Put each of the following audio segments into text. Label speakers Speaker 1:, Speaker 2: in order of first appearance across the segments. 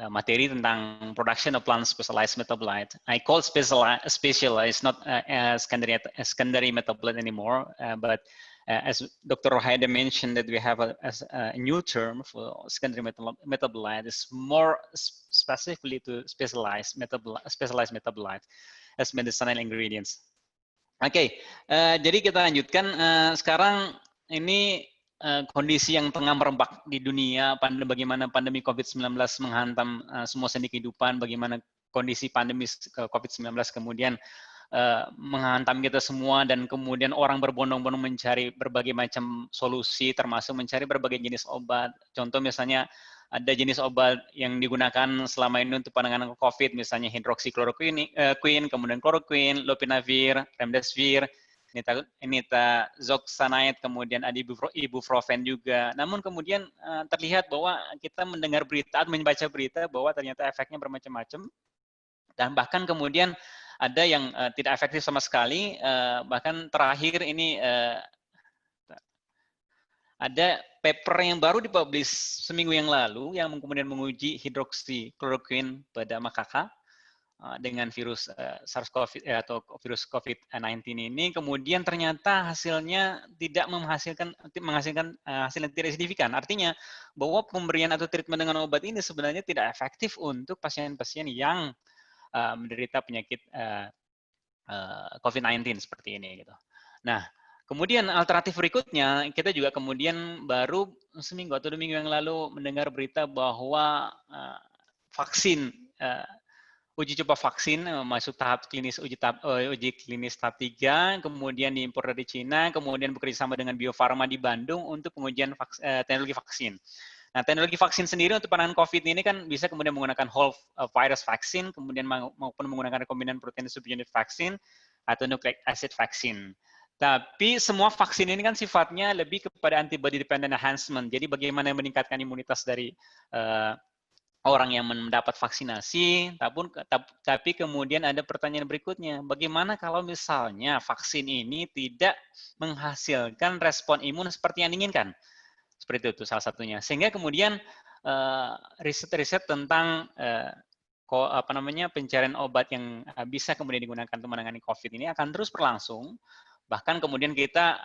Speaker 1: materi tentang production of plant specialized metabolite. I call specialized not secondary metabolite anymore, but as Dr. Rohaida mentioned that we have a new term for secondary metabolite is more specifically to specialized metabolite as medicinal ingredients. Oke, jadi kita lanjutkan sekarang ini kondisi yang tengah merebak di dunia, bagaimana pandemi COVID-19 menghantam semua sendi kehidupan, bagaimana kondisi pandemi COVID-19 kemudian menghantam kita semua, dan kemudian orang berbondong-bondong mencari berbagai macam solusi, termasuk mencari berbagai jenis obat. Contoh misalnya ada jenis obat yang digunakan selama ini untuk penanganan COVID, misalnya hidroksikloroquine, kemudian chloroquine, lopinavir, remdesivir, nitazoxanide, kemudian ada ibuprofen juga. Namun kemudian terlihat bahwa kita mendengar berita atau membaca berita bahwa ternyata efeknya bermacam-macam, dan bahkan kemudian ada yang tidak efektif sama sekali. Bahkan terakhir ini ada paper yang baru dipublish seminggu yang lalu yang kemudian menguji hidroksikloroquine pada makaka dengan virus SARS-CoV atau virus COVID-19 ini, kemudian ternyata hasilnya tidak menghasilkan hasil yang tidak signifikan. Artinya bahwa pemberian atau treatment dengan obat ini sebenarnya tidak efektif untuk pasien-pasien yang menderita penyakit COVID-19 seperti ini gitu. Nah, kemudian alternatif berikutnya, kita juga kemudian baru seminggu atau 2 minggu yang lalu mendengar berita bahwa vaksin, uji coba vaksin masuk tahap klinis uji klinis tahap 3, kemudian diimpor dari Cina, kemudian bekerjasama dengan Bio Farma di Bandung untuk pengujian teknologi vaksin. Nah, teknologi vaksin sendiri untuk penanganan COVID ini kan bisa kemudian menggunakan whole virus vaksin, kemudian maupun menggunakan rekombinan protein subunit vaksin atau nucleic acid vaksin. Tapi semua vaksin ini kan sifatnya lebih kepada antibody dependent enhancement. Jadi bagaimana meningkatkan imunitas dari orang yang mendapat vaksinasi, tapi kemudian ada pertanyaan berikutnya, bagaimana kalau misalnya vaksin ini tidak menghasilkan respon imun seperti yang diinginkan? Seperti itu salah satunya. Sehingga kemudian riset-riset tentang pencarian obat yang bisa kemudian digunakan untuk menangani COVID ini akan terus berlangsung. Bahkan kemudian kita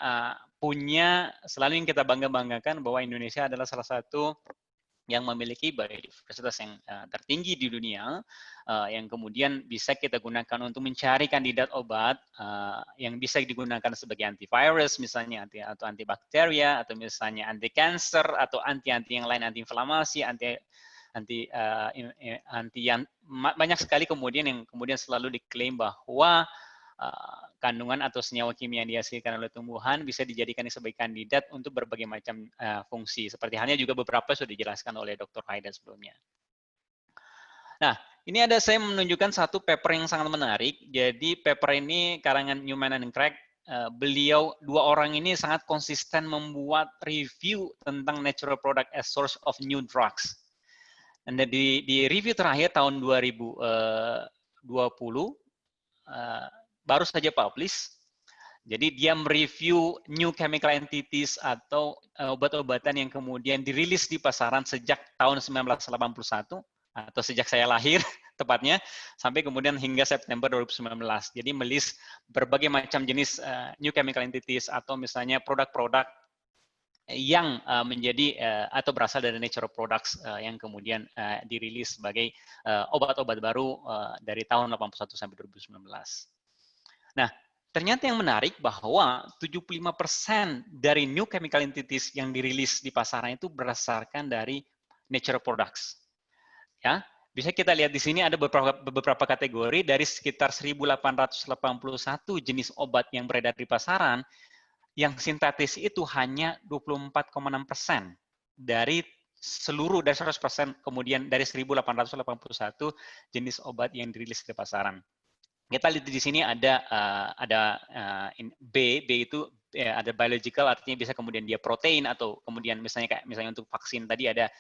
Speaker 1: punya, selalu yang kita bangga-banggakan bahwa Indonesia adalah salah satu yang memiliki biodiversitas yang tertinggi di dunia, yang kemudian bisa kita gunakan untuk mencari kandidat obat yang bisa digunakan sebagai antivirus misalnya, atau antibakteria, atau misalnya anti cancer, atau anti-anti yang lain, anti-inflamasi, banyak sekali kemudian yang kemudian selalu diklaim bahwa kandungan atau senyawa kimia yang dihasilkan oleh tumbuhan bisa dijadikan sebagai kandidat untuk berbagai macam fungsi. Seperti halnya juga beberapa sudah dijelaskan oleh Dr. Haida sebelumnya. Nah, ini ada saya menunjukkan satu paper yang sangat menarik. Jadi paper ini karangan Newman and Craig. Beliau, 2 orang ini sangat konsisten membuat review tentang natural product as source of new drugs. Dan di review terakhir tahun 2020, baru saja publish. Jadi dia mereview new chemical entities atau obat-obatan yang kemudian dirilis di pasaran sejak tahun 1981 atau sejak saya lahir tepatnya sampai kemudian hingga September 2019. Jadi melist berbagai macam jenis new chemical entities atau misalnya produk-produk yang menjadi atau berasal dari natural products yang kemudian dirilis sebagai obat-obat baru dari tahun 81 sampai 2019. Nah, ternyata yang menarik bahwa 75% dari new chemical entities yang dirilis di pasaran itu berdasarkan dari natural products. Ya, bisa kita lihat di sini ada beberapa kategori dari sekitar 1.881 jenis obat yang beredar di pasaran, yang sintetis itu hanya 24,6% dari seluruh, dari 100%, kemudian dari 1.881 jenis obat yang dirilis di pasaran. Kita lihat di sini ada B itu ada biological, artinya bisa kemudian dia protein, atau kemudian misalnya untuk vaksin tadi ada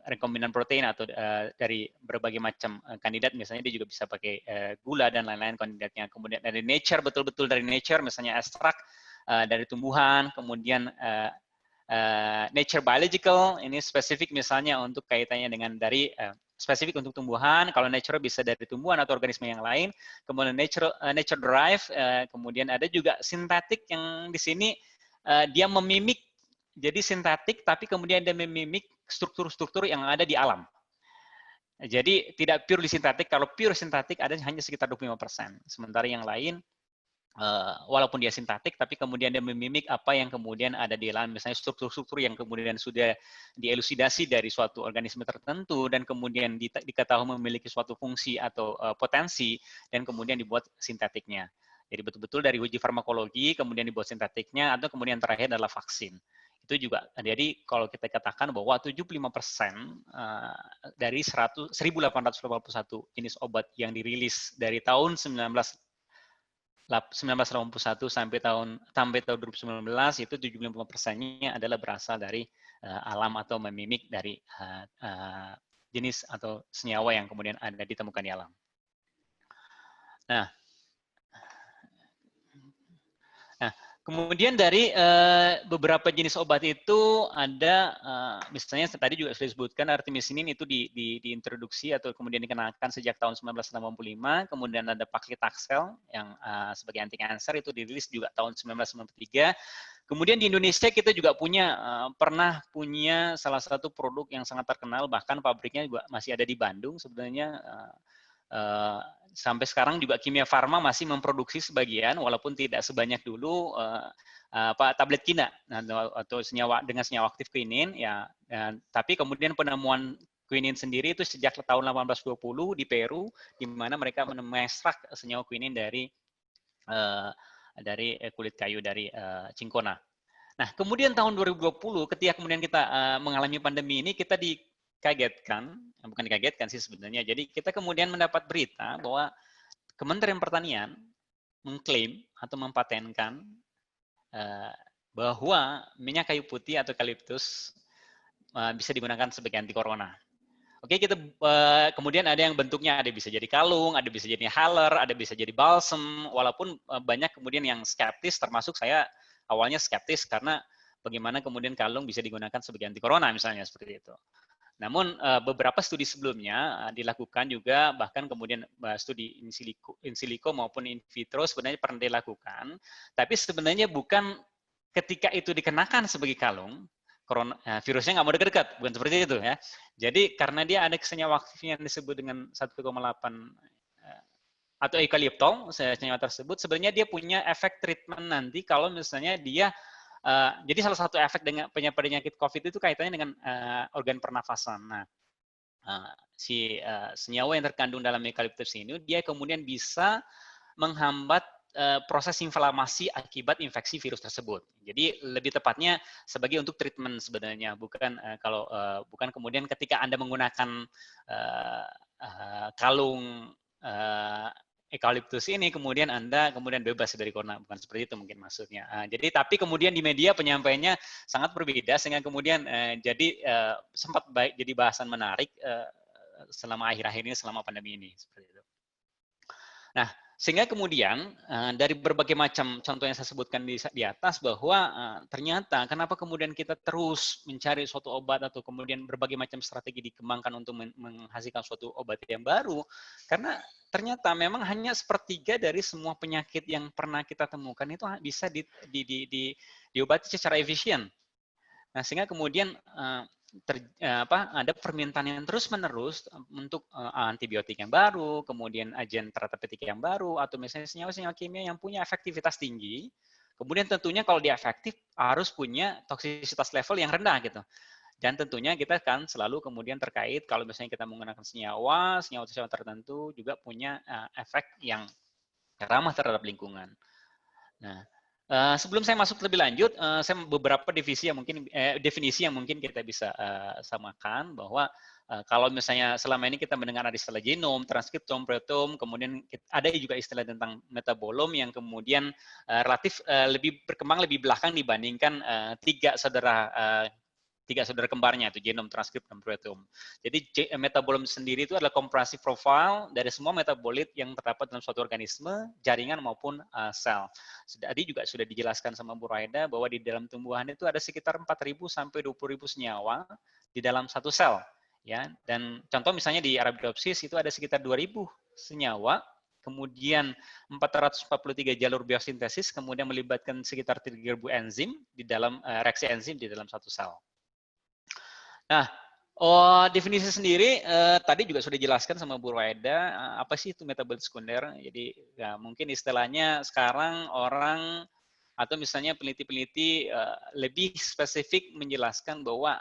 Speaker 1: rekombinan protein atau dari berbagai macam kandidat, misalnya dia juga bisa pakai gula dan lain-lain kandidatnya. Kemudian dari nature, betul-betul dari nature, misalnya ekstrak dari tumbuhan, kemudian nature biological, ini spesifik misalnya untuk kaitannya dengan dari spesifik untuk tumbuhan, kalau nature bisa dari tumbuhan atau organisme yang lain, kemudian nature drive, kemudian ada juga sintetik yang di sini dia memimik, jadi sintetik tapi kemudian dia memimik struktur-struktur yang ada di alam. Jadi tidak pure sintetik, kalau pure sintetik ada hanya sekitar 25%, sementara yang lain walaupun dia sintetik, tapi kemudian dia memimik apa yang kemudian ada di alam, misalnya struktur-struktur yang kemudian sudah dielusidasi dari suatu organisme tertentu, dan kemudian diketahui memiliki suatu fungsi atau potensi, dan kemudian dibuat sintetiknya. Jadi betul-betul dari uji farmakologi, kemudian dibuat sintetiknya, atau kemudian terakhir adalah vaksin. Itu juga, jadi kalau kita katakan bahwa 75% dari 1881 jenis obat yang dirilis dari tahun 1981 sampai tahun 2019 itu 75%-nya adalah berasal dari alam atau memimik dari jenis atau senyawa yang kemudian ada ditemukan di alam. Nah, kemudian dari beberapa jenis obat itu ada, misalnya tadi juga sudah disebutkan artemisinin itu diintroduksi atau kemudian dikenalkan sejak tahun 1985, kemudian ada paclitaxel yang sebagai anti kanker itu dirilis juga tahun 1993. Kemudian di Indonesia kita juga pernah punya salah satu produk yang sangat terkenal, bahkan pabriknya juga masih ada di Bandung sebenarnya. Sampai sekarang juga Kimia Farma masih memproduksi sebagian, walaupun tidak sebanyak dulu, tablet kina atau senyawa dengan senyawa aktif quinin, ya. Tapi kemudian penemuan quinin sendiri itu sejak tahun 1820 di Peru, di mana mereka mengekstrak senyawa quinin dari kulit kayu dari cincona. Nah, kemudian tahun 2020, ketika kemudian kita mengalami pandemi ini, kita dikagetkan, bukan dikagetkan sih sebenarnya, jadi kita kemudian mendapat berita bahwa Kementerian Pertanian mengklaim atau mempatenkan bahwa minyak kayu putih atau eukaliptus bisa digunakan sebagai anti corona. Oke, kita kemudian ada yang bentuknya ada bisa jadi kalung, ada bisa jadi haler, ada bisa jadi balsem, walaupun banyak kemudian yang skeptis, termasuk saya awalnya skeptis karena bagaimana kemudian kalung bisa digunakan sebagai anti corona misalnya seperti itu. Namun beberapa studi sebelumnya dilakukan juga, bahkan kemudian studi in silico maupun in vitro sebenarnya pernah dilakukan, tapi sebenarnya bukan ketika itu dikenakan sebagai kalung, virusnya nggak mau dekat-dekat, bukan seperti itu ya. Jadi karena dia ada senyawa aktifnya yang disebut dengan 1,8 atau eukaliptol, senyawa tersebut sebenarnya dia punya efek treatment nanti kalau misalnya dia jadi salah satu efek dengan penyakit COVID itu kaitannya dengan organ pernafasan. Nah, senyawa yang terkandung dalam eukaliptus ini dia kemudian bisa menghambat proses inflamasi akibat infeksi virus tersebut. Jadi lebih tepatnya sebagai untuk treatment sebenarnya, bukan kemudian ketika Anda menggunakan kalung eukaliptus ini kemudian Anda kemudian bebas dari corona, bukan seperti itu mungkin maksudnya. Jadi tapi kemudian di media penyampaiannya sangat berbeda sehingga kemudian sempat jadi bahasan menarik selama akhir-akhir ini, selama pandemi ini seperti itu. Nah, sehingga kemudian dari berbagai macam contoh yang saya sebutkan di atas bahwa ternyata kenapa kemudian kita terus mencari suatu obat atau kemudian berbagai macam strategi dikembangkan untuk menghasilkan suatu obat yang baru, karena ternyata memang hanya sepertiga dari semua penyakit yang pernah kita temukan itu bisa diobati secara efisien. Nah, sehingga kemudian ada permintaan yang terus-menerus untuk antibiotik yang baru, kemudian agen terapeutik yang baru, atau misalnya senyawa-senyawa kimia yang punya efektivitas tinggi. Kemudian tentunya kalau dia efektif harus punya toksisitas level yang rendah gitu. Dan tentunya kita kan selalu kemudian terkait kalau misalnya kita menggunakan senyawa tertentu juga punya efek yang ramah terhadap lingkungan. Nah, sebelum saya masuk lebih lanjut, saya beberapa definisi yang mungkin kita bisa samakan bahwa kalau misalnya selama ini kita mendengar ada istilah genom, transkriptom, proteom, kemudian ada juga istilah tentang metabolom yang kemudian relatif lebih berkembang lebih belakang dibandingkan tiga saudara tiga saudara kembarnya itu genom, transkrip, dan proteom. Jadi metabolom sendiri itu adalah komprehensif profile dari semua metabolit yang terdapat dalam suatu organisme, jaringan maupun sel. Tadi juga sudah dijelaskan sama Bu Raida bahwa di dalam tumbuhan itu ada sekitar 4.000 sampai 20.000 senyawa di dalam satu sel, ya. Dan contoh misalnya di Arabidopsis itu ada sekitar 2.000 senyawa, kemudian 443 jalur biosintesis, kemudian melibatkan sekitar 3.000 enzim di dalam reaksi enzim di dalam satu sel. Nah, definisi sendiri tadi juga sudah dijelaskan sama Bu Raida, apa sih itu metabolit sekunder. Jadi ya, mungkin istilahnya sekarang orang atau misalnya peneliti-peneliti lebih spesifik menjelaskan bahwa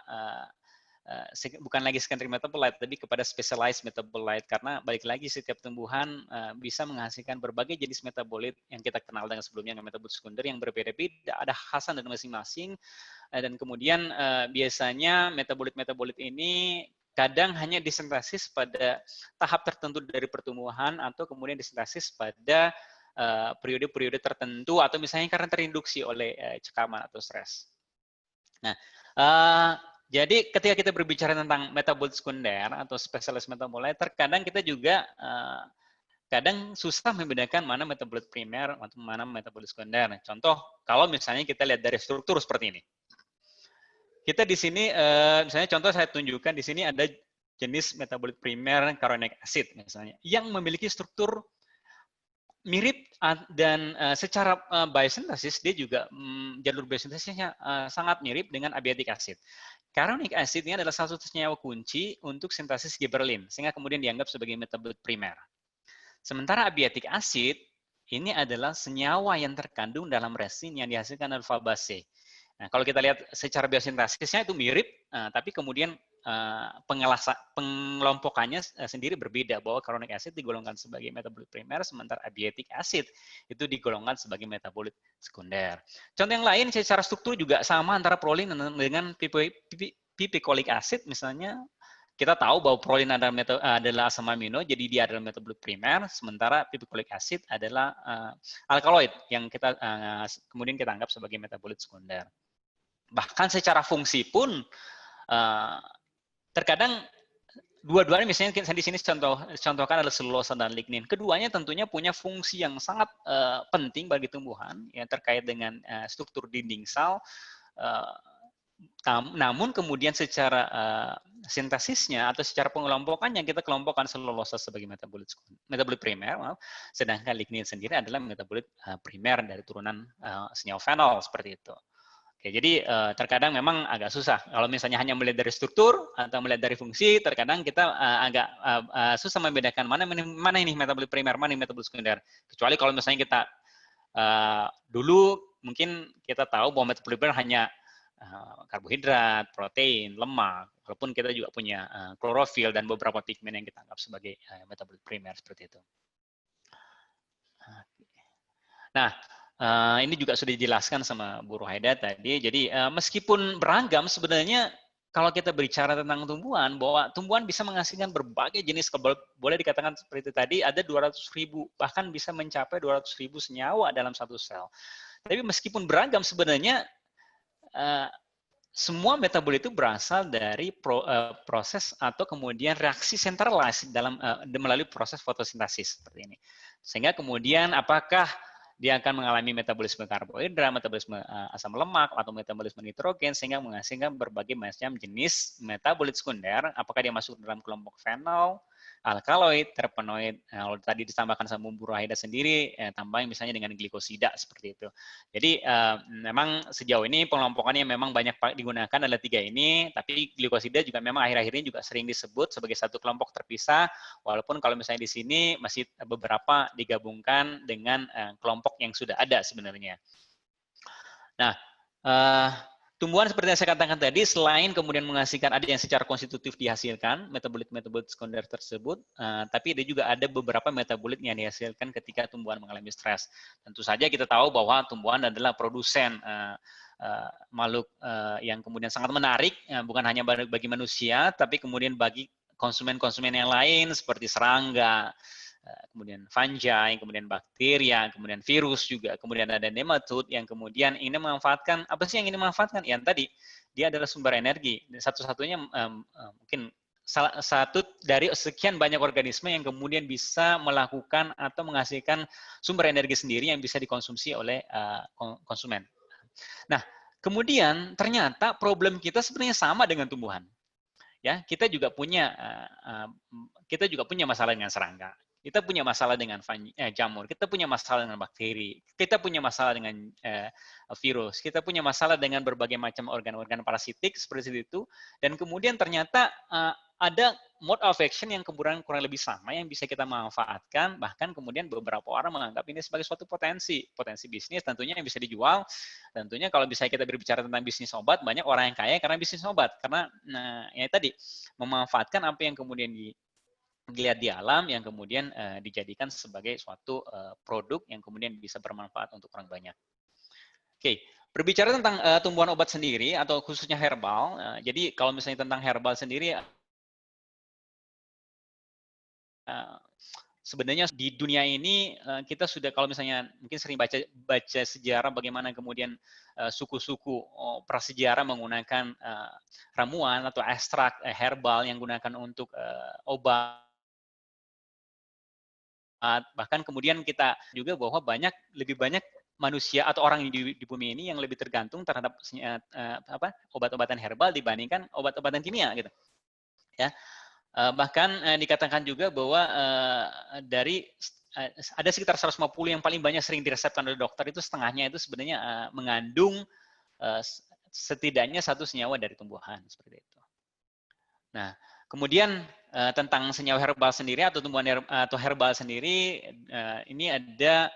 Speaker 1: bukan lagi secondary metabolite, tapi kepada specialized metabolite, karena balik lagi setiap tumbuhan bisa menghasilkan berbagai jenis metabolit yang kita kenal dengan sebelumnya dengan metabolit sekunder yang berbeda-beda, ada khasan dan masing-masing. Dan kemudian biasanya metabolit-metabolit ini kadang hanya disintesis pada tahap tertentu dari pertumbuhan atau kemudian disintesis pada periode-periode tertentu atau misalnya karena terinduksi oleh cekaman atau stres. Nah, jadi ketika kita berbicara tentang metabolit sekunder atau spesialis metabolit, terkadang kita juga kadang susah membedakan mana metabolit primer atau mana metabolit sekunder. Contoh, kalau misalnya kita lihat dari struktur seperti ini. Kita di sini, misalnya contoh saya tunjukkan di sini ada jenis metabolit primer caronic acid misalnya, yang memiliki struktur mirip dan secara biosintesis dia juga jalur biosintesisnya sangat mirip dengan abiotic acid. Caronic acid ini adalah salah satu senyawa kunci untuk sintesis gibberellin, sehingga kemudian dianggap sebagai metabolit primer. Sementara abiotic acid ini adalah senyawa yang terkandung dalam resin yang dihasilkan alfa base. Nah, kalau kita lihat secara biosintesisnya itu mirip, tapi kemudian pengelompokannya sendiri berbeda, bahwa caronic acid digolongkan sebagai metabolit primer, sementara abiotic acid itu digolongkan sebagai metabolit sekunder. Contoh yang lain secara struktur juga sama antara prolin dengan pipicoic acid misalnya. Kita tahu bahwa prolin adalah asam amino, jadi dia adalah metabolit primer, sementara pipicoic acid adalah alkaloid yang kita kemudian kita anggap sebagai metabolit sekunder. Bahkan secara fungsi pun terkadang dua-duanya, misalnya di sini contohkan adalah selulosa dan lignin. Keduanya tentunya punya fungsi yang sangat penting bagi tumbuhan, yang terkait dengan struktur dinding sel. Namun kemudian secara sintesisnya atau secara pengelompokannya kita kelompokkan selulosa sebagai metabolit primer, sedangkan lignin sendiri adalah metabolit primer dari turunan senyawa fenol seperti itu. Oke, jadi terkadang memang agak susah. Kalau misalnya hanya melihat dari struktur atau melihat dari fungsi, terkadang kita agak susah membedakan mana ini metabolit primer, mana ini metabolit sekunder. Kecuali kalau misalnya kita dulu mungkin kita tahu bahwa metabolit primer hanya karbohidrat, protein, lemak, walaupun kita juga punya klorofil dan beberapa pigmen yang kita anggap sebagai metabolit primer seperti itu. Nah, ini juga sudah dijelaskan sama Bu Rohaida tadi. Jadi meskipun beragam sebenarnya kalau kita berbicara tentang tumbuhan, bahwa tumbuhan bisa menghasilkan berbagai jenis, boleh dikatakan seperti itu tadi, ada 200.000, bahkan bisa mencapai 200.000 senyawa dalam satu sel. Tapi meskipun beragam sebenarnya semua metabolit itu berasal dari proses atau kemudian reaksi centralized melalui proses fotosintesis seperti ini. Sehingga kemudian apakah dia akan mengalami metabolisme karbohidrat, metabolisme asam lemak, atau metabolisme nitrogen, sehingga menghasilkan berbagai macam jenis metabolit sekunder, apakah dia masuk dalam kelompok fenol, alkaloid, terpenoid, kalau tadi ditambahkan sama Bu Rohaida sendiri, tambahin misalnya dengan glikosida, seperti itu. Jadi memang sejauh ini pengelompokannya memang banyak digunakan adalah 3 ini, tapi glikosida juga memang akhir-akhir ini juga sering disebut sebagai satu kelompok terpisah, walaupun kalau misalnya di sini masih beberapa digabungkan dengan kelompok yang sudah ada sebenarnya. Nah, tumbuhan seperti yang saya katakan tadi, selain kemudian menghasilkan, ada yang secara konstitutif dihasilkan, metabolit-metabolit sekunder tersebut, tapi ada juga ada beberapa metabolit yang dihasilkan ketika tumbuhan mengalami stres. Tentu saja kita tahu bahwa tumbuhan adalah produsen makhluk yang kemudian sangat menarik, bukan hanya bagi manusia, tapi kemudian bagi konsumen-konsumen yang lain, seperti serangga, kemudian fungi, kemudian bakteria, kemudian virus juga, kemudian ada nematode yang kemudian ingin memanfaatkan, apa sih yang ingin memanfaatkan? Yang tadi, dia adalah sumber energi. Satu-satunya mungkin satu dari sekian banyak organisme yang kemudian bisa melakukan atau menghasilkan sumber energi sendiri yang bisa dikonsumsi oleh konsumen. Nah, kemudian ternyata problem kita sebenarnya sama dengan tumbuhan. Ya, kita juga punya masalah dengan serangga. Kita punya masalah dengan jamur, kita punya masalah dengan bakteri, kita punya masalah dengan virus, kita punya masalah dengan berbagai macam organ-organ parasitik seperti itu, dan kemudian ternyata ada mode of action yang kurang lebih sama yang bisa kita manfaatkan, bahkan kemudian beberapa orang menganggap ini sebagai suatu potensi bisnis tentunya yang bisa dijual. Tentunya kalau bisa kita berbicara tentang bisnis obat, banyak orang yang kaya karena bisnis obat, karena ya tadi memanfaatkan apa yang kemudian dilihat di alam yang kemudian dijadikan sebagai suatu produk yang kemudian bisa bermanfaat untuk orang banyak. Oke, berbicara tentang tumbuhan obat sendiri atau khususnya herbal, jadi kalau misalnya tentang herbal sendiri, sebenarnya di dunia ini kita sudah, kalau misalnya mungkin sering baca sejarah bagaimana kemudian suku-suku prasejarah menggunakan ramuan atau ekstrak herbal yang digunakan untuk obat. Bahkan kemudian kita juga bahwa lebih banyak manusia atau orang di bumi ini yang lebih tergantung terhadap obat-obatan herbal dibandingkan obat-obatan kimia gitu. Ya. Bahkan dikatakan juga bahwa ada sekitar 150 yang paling banyak sering diresepkan oleh dokter, itu setengahnya itu sebenarnya mengandung setidaknya satu senyawa dari tumbuhan seperti itu. Nah, kemudian tentang senyawa herbal sendiri atau tumbuhan atau herbal sendiri, ini ada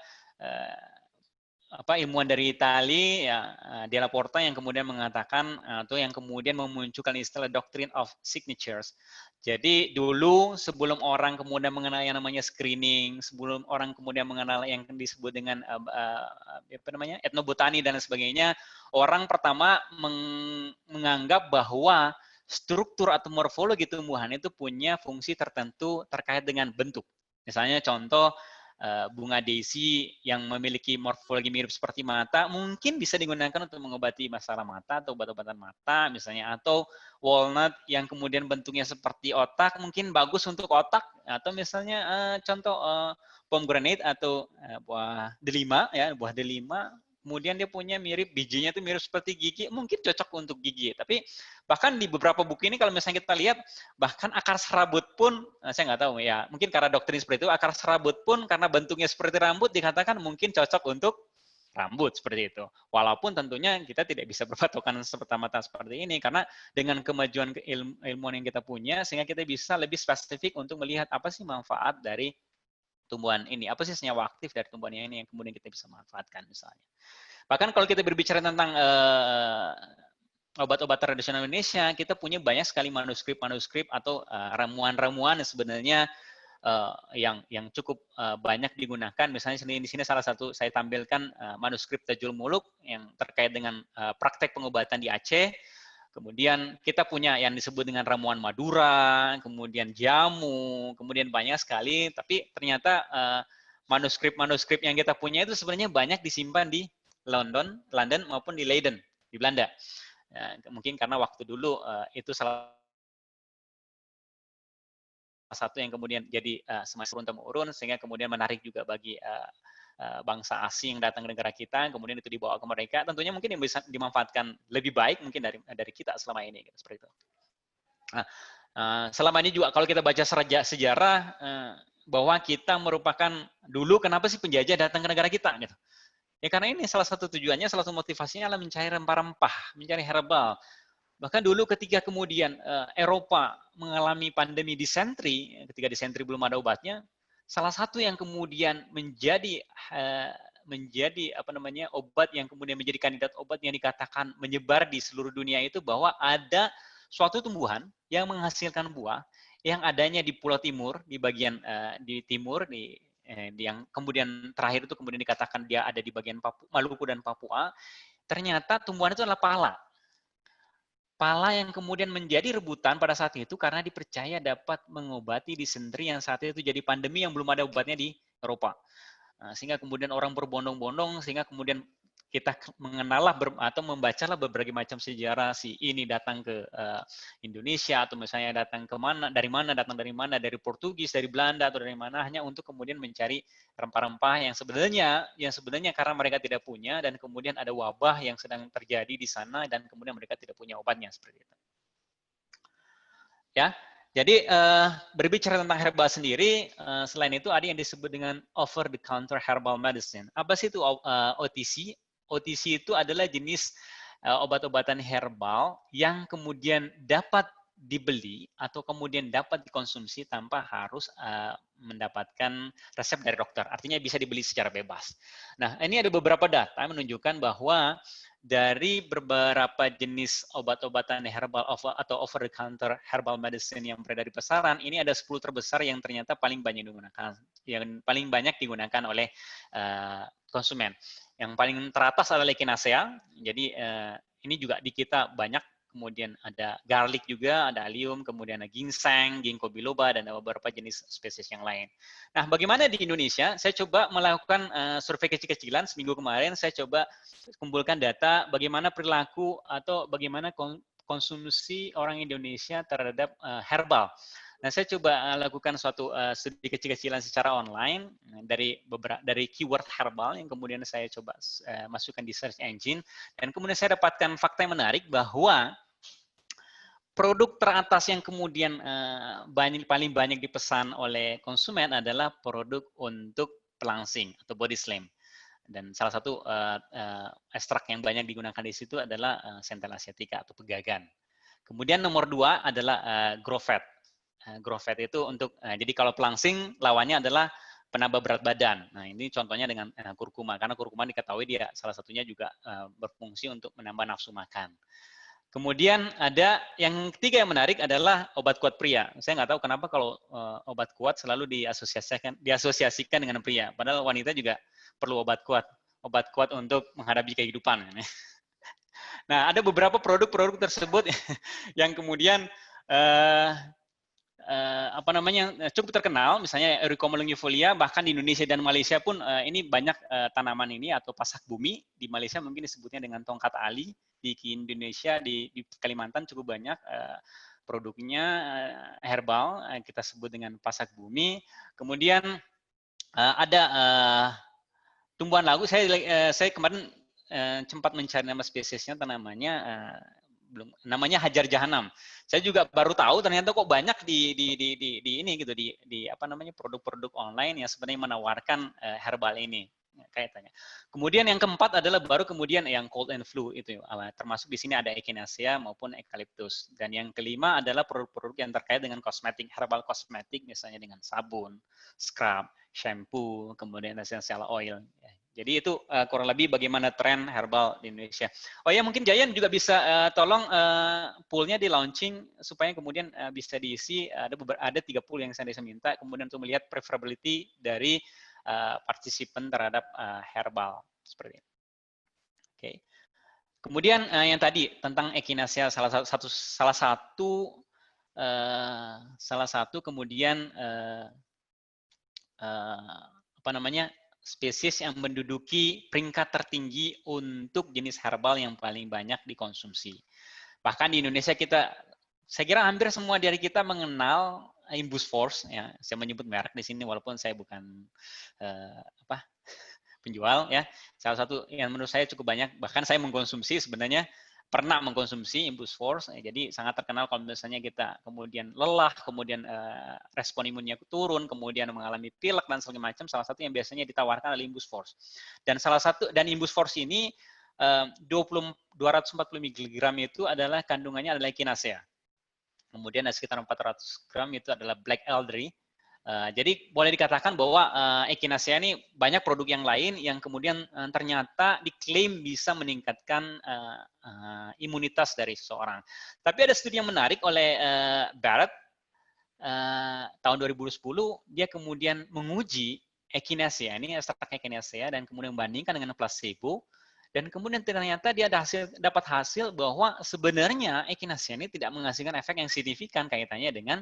Speaker 1: ilmuwan dari Itali ya, Della Porta, yang kemudian mengatakan atau yang kemudian memunculkan istilah doctrine of signatures. Jadi dulu sebelum orang kemudian mengenal yang namanya screening, sebelum orang kemudian mengenal yang disebut dengan etnobotani dan sebagainya, orang pertama menganggap bahwa struktur atau morfologi tumbuhan itu punya fungsi tertentu terkait dengan bentuk. Misalnya contoh, bunga daisy yang memiliki morfologi mirip seperti mata mungkin bisa digunakan untuk mengobati masalah mata atau obat-obatan mata misalnya, atau walnut yang kemudian bentuknya seperti otak mungkin bagus untuk otak, atau misalnya contoh pomegranate atau buah delima ya, buah delima kemudian dia punya bijinya itu mirip seperti gigi, mungkin cocok untuk gigi. Tapi bahkan di beberapa buku ini kalau misalnya kita lihat, bahkan akar serabut pun, saya nggak tahu ya, mungkin karena doktrin seperti itu, akar serabut pun karena bentuknya seperti rambut dikatakan mungkin cocok untuk rambut seperti itu. Walaupun tentunya kita tidak bisa berpatokan semata-mata seperti ini, karena dengan kemajuan ilmuwan yang kita punya, sehingga kita bisa lebih spesifik untuk melihat apa sih manfaat dari tumbuhan ini, apa sih senyawa aktif dari tumbuhan ini yang kemudian kita bisa manfaatkan misalnya. Bahkan kalau kita berbicara tentang obat-obat tradisional Indonesia, kita punya banyak sekali manuskrip atau ramuan-ramuan sebenarnya yang cukup banyak digunakan. Misalnya di sini salah satu saya tampilkan manuskrip Tajul Muluk yang terkait dengan praktek pengobatan di Aceh. Kemudian kita punya yang disebut dengan ramuan Madura, kemudian jamu, kemudian banyak sekali. Tapi ternyata manuskrip yang kita punya itu sebenarnya banyak disimpan di London maupun di Leiden di Belanda. Ya, mungkin karena waktu dulu itu salah satu yang kemudian jadi semacam turun-temurun, sehingga kemudian menarik juga bagi bangsa asing yang datang ke negara kita, kemudian itu dibawa ke mereka, tentunya mungkin yang bisa dimanfaatkan lebih baik mungkin dari kita selama ini, gitu, seperti itu. Nah, selama ini juga kalau kita baca sejarah bahwa kita merupakan dulu, kenapa sih penjajah datang ke negara kita, gitu? Ya karena ini salah satu tujuannya, salah satu motivasinya adalah mencari rempah-rempah, mencari herbal. Bahkan dulu ketika kemudian Eropa mengalami pandemi disentri, ketika disentri belum ada obatnya, salah satu yang kemudian menjadi obat yang kemudian menjadi kandidat obat yang dikatakan menyebar di seluruh dunia itu, bahwa ada suatu tumbuhan yang menghasilkan buah yang adanya di Pulau Timur, di bagian di timur, yang kemudian terakhir itu kemudian dikatakan dia ada di bagian Maluku dan Papua. Ternyata tumbuhan itu adalah pala. pala yang kemudian menjadi rebutan pada saat itu karena dipercaya dapat mengobati disenteri yang saat itu jadi pandemi yang belum ada obatnya di Eropa. Sehingga kemudian orang berbondong-bondong, sehingga kemudian kita mengenal atau membacalah berbagai macam sejarah si ini datang ke Indonesia atau misalnya datang ke mana, datang dari mana, dari Portugis, dari Belanda atau dari mana, hanya untuk kemudian mencari rempah-rempah yang sebenarnya karena mereka tidak punya dan kemudian ada wabah yang sedang terjadi di sana dan kemudian mereka tidak punya obatnya seperti itu. Ya, jadi berbicara tentang herbal sendiri, selain itu ada yang disebut dengan over the counter herbal medicine. Apa sih itu OTC? OTC itu adalah jenis obat-obatan herbal yang kemudian dapat dibeli atau kemudian dapat dikonsumsi tanpa harus mendapatkan resep dari dokter. Artinya bisa dibeli secara bebas. Nah, ini ada beberapa data menunjukkan bahwa dari beberapa jenis obat-obatan herbal atau over the counter herbal medicine yang beredar di pasaran, ini ada 10 terbesar yang ternyata paling banyak digunakan oleh konsumen. Yang paling teratas adalah echinacea. Jadi ini juga di kita banyak. Kemudian ada garlic juga, ada allium, kemudian ada ginseng, ginkgo biloba, dan ada beberapa jenis spesies yang lain. Nah, bagaimana di Indonesia? Saya coba melakukan survei kecil-kecilan seminggu kemarin. Saya coba kumpulkan data bagaimana perilaku atau bagaimana konsumsi orang Indonesia terhadap herbal. Nah, saya coba lakukan suatu studi kecil-kecilan secara online dari keyword herbal yang kemudian saya coba masukkan di search engine, dan kemudian saya dapatkan fakta yang menarik bahwa produk teratas yang kemudian paling banyak dipesan oleh konsumen adalah produk untuk pelangsing atau body slam. Dan salah satu ekstrak yang banyak digunakan di situ adalah Centella asiatica atau pegagan. Kemudian nomor 2 adalah Growfat. Growfat itu untuk, jadi kalau pelangsing lawannya adalah penambah berat badan. Nah, ini contohnya dengan kurkuma, karena kurkuma diketahui dia salah satunya juga berfungsi untuk menambah nafsu makan. Kemudian ada yang ketiga yang menarik adalah obat kuat pria. Saya nggak tahu kenapa kalau obat kuat selalu diasosiasikan dengan pria. Padahal wanita juga perlu obat kuat untuk menghadapi kehidupan. Nah, ada beberapa produk-produk tersebut yang kemudian cukup terkenal, misalnya Eurycomylon eufolia, bahkan di Indonesia dan Malaysia pun ini banyak tanaman ini atau pasak bumi. Di Malaysia mungkin disebutnya dengan tongkat ali, di Indonesia, di Kalimantan cukup banyak produknya herbal, kita sebut dengan pasak bumi. Kemudian ada tumbuhan lagu, saya kemarin sempat mencari nama spesiesnya, namanya Hajar Jahanam. Saya juga baru tahu ternyata kok banyak di ini gitu, di produk-produk online yang sebenarnya menawarkan herbal ini kaitannya. Kemudian yang keempat adalah baru kemudian yang cold and flu itu, termasuk di sini ada echinacea maupun eucalyptus. Dan yang kelima adalah produk-produk yang terkait dengan kosmetik, herbal kosmetik, misalnya dengan sabun, scrub, shampoo, kemudian essential oil. Jadi itu kurang lebih bagaimana tren herbal di Indonesia. Oh ya, mungkin Jayan juga bisa tolong poolnya di launching supaya kemudian bisa diisi. Ada 3 pool yang saya bisa minta, kemudian untuk melihat preferability dari partisipan terhadap herbal seperti ini. Oke. Kemudian yang tadi tentang echinacea, salah satu kemudian spesies yang menduduki peringkat tertinggi untuk jenis herbal yang paling banyak dikonsumsi. Bahkan di Indonesia saya kira hampir semua dari kita mengenal Imbus Force, ya. Saya menyebut merek di sini walaupun saya bukan penjual, ya. Salah satu yang menurut saya cukup banyak, bahkan saya mengkonsumsi sebenarnya, pernah mengkonsumsi Imbus Force, jadi sangat terkenal kalau misalnya kita kemudian lelah, kemudian respon imunnya turun, kemudian mengalami pilek dan segala macam, salah satu yang biasanya ditawarkan adalah Imbus Force. Dan Imbus Force ini 240 mg itu adalah kandungannya adalah echinacea. Kemudian ada sekitar 400 gram itu adalah black elderberry. Jadi boleh dikatakan bahwa echinacea ini banyak produk yang lain yang kemudian ternyata diklaim bisa meningkatkan imunitas dari seseorang. Tapi ada studi yang menarik oleh Barrett tahun 2010, dia kemudian menguji echinacea, ini ekstrak echinacea, dan kemudian membandingkan dengan placebo, dan kemudian ternyata dia dapat hasil bahwa sebenarnya echinacea ini tidak menghasilkan efek yang signifikan kaitannya dengan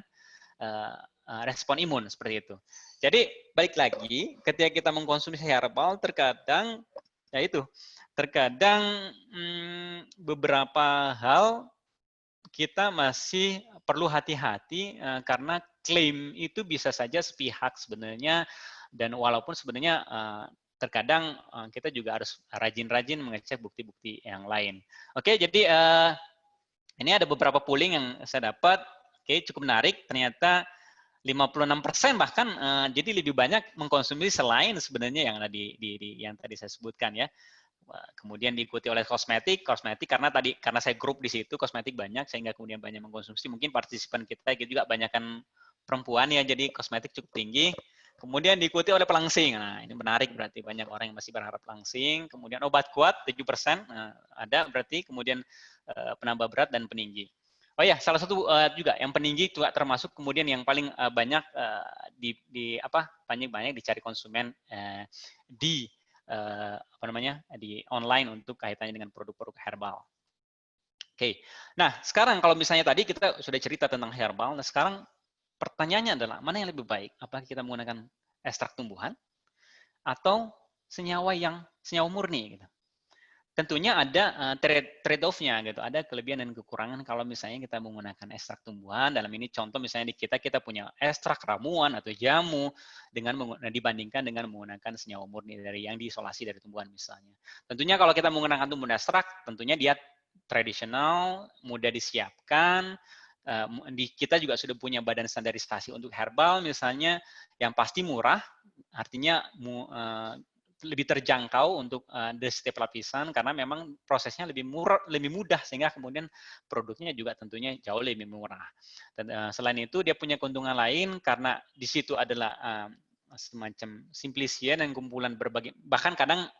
Speaker 1: respon imun seperti itu. Jadi balik lagi, ketika kita mengkonsumsi herbal, terkadang beberapa hal kita masih perlu hati-hati karena klaim itu bisa saja sepihak sebenarnya, dan walaupun sebenarnya terkadang kita juga harus rajin-rajin mengecek bukti-bukti yang lain. Oke, jadi ini ada beberapa polling yang saya dapat. Oke, cukup menarik. Ternyata 56% bahkan jadi lebih banyak mengkonsumsi selain sebenarnya yang yang tadi saya sebutkan ya. Kemudian diikuti oleh kosmetik karena saya grup di situ kosmetik banyak sehingga kemudian banyak mengkonsumsi. Mungkin partisipan kita juga banyakkan perempuan ya, jadi kosmetik cukup tinggi. Kemudian diikuti oleh pelangsing. Nah, ini menarik berarti banyak orang yang masih berharap pelangsing. Kemudian obat kuat 7%, ada berarti. Kemudian penambah berat dan peninggi. Oh ya, salah satu juga yang peninggi juga termasuk kemudian yang paling banyak banyak dicari konsumen di di online untuk kaitannya dengan produk-produk herbal. Oke. Nah, sekarang kalau misalnya tadi kita sudah cerita tentang herbal, nah sekarang pertanyaannya adalah mana yang lebih baik? Apakah kita menggunakan ekstrak tumbuhan atau senyawa murni gitu. Tentunya ada trade-off-nya gitu, ada kelebihan dan kekurangan kalau misalnya kita menggunakan ekstrak tumbuhan. Dalam ini contoh misalnya di kita punya ekstrak ramuan atau jamu dibandingkan dengan menggunakan senyawa murni dari yang diisolasi dari tumbuhan misalnya. Tentunya kalau kita menggunakan tumbuhan ekstrak, tentunya dia tradisional, mudah disiapkan. Kita juga sudah punya badan standarisasi untuk herbal misalnya, yang pasti murah, artinya lebih terjangkau untuk di setiap lapisan karena memang prosesnya lebih mudah sehingga kemudian produknya juga tentunya jauh lebih murah. Dan selain itu dia punya keuntungan lain karena di situ adalah semacam simplisien dan kumpulan berbagai, bahkan kadang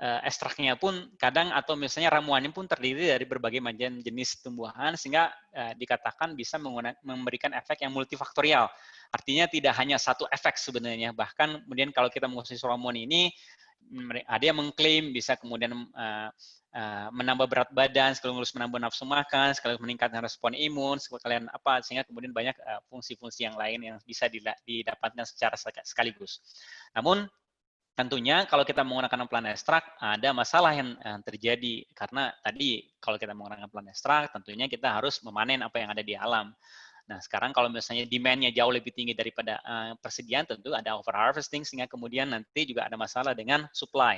Speaker 1: ekstraknya pun kadang atau misalnya ramuannya pun terdiri dari berbagai macam jenis tumbuhan sehingga dikatakan bisa memberikan efek yang multifaktorial. Artinya tidak hanya satu efek sebenarnya, bahkan kemudian kalau kita mengkonsumsi ramuan ini ada yang mengklaim bisa kemudian menambah berat badan, sekaligus menambah nafsu makan, sekaligus meningkatkan respon imun, sehingga kemudian banyak fungsi-fungsi yang lain yang bisa didapatkan secara sekaligus. Namun tentunya kalau kita menggunakan plant ekstrak ada masalah yang terjadi karena tadi kalau kita menggunakan plant ekstrak tentunya kita harus memanen apa yang ada di alam. Nah, sekarang kalau misalnya demand-nya jauh lebih tinggi daripada persediaan, tentu ada over harvesting sehingga kemudian nanti juga ada masalah dengan supply.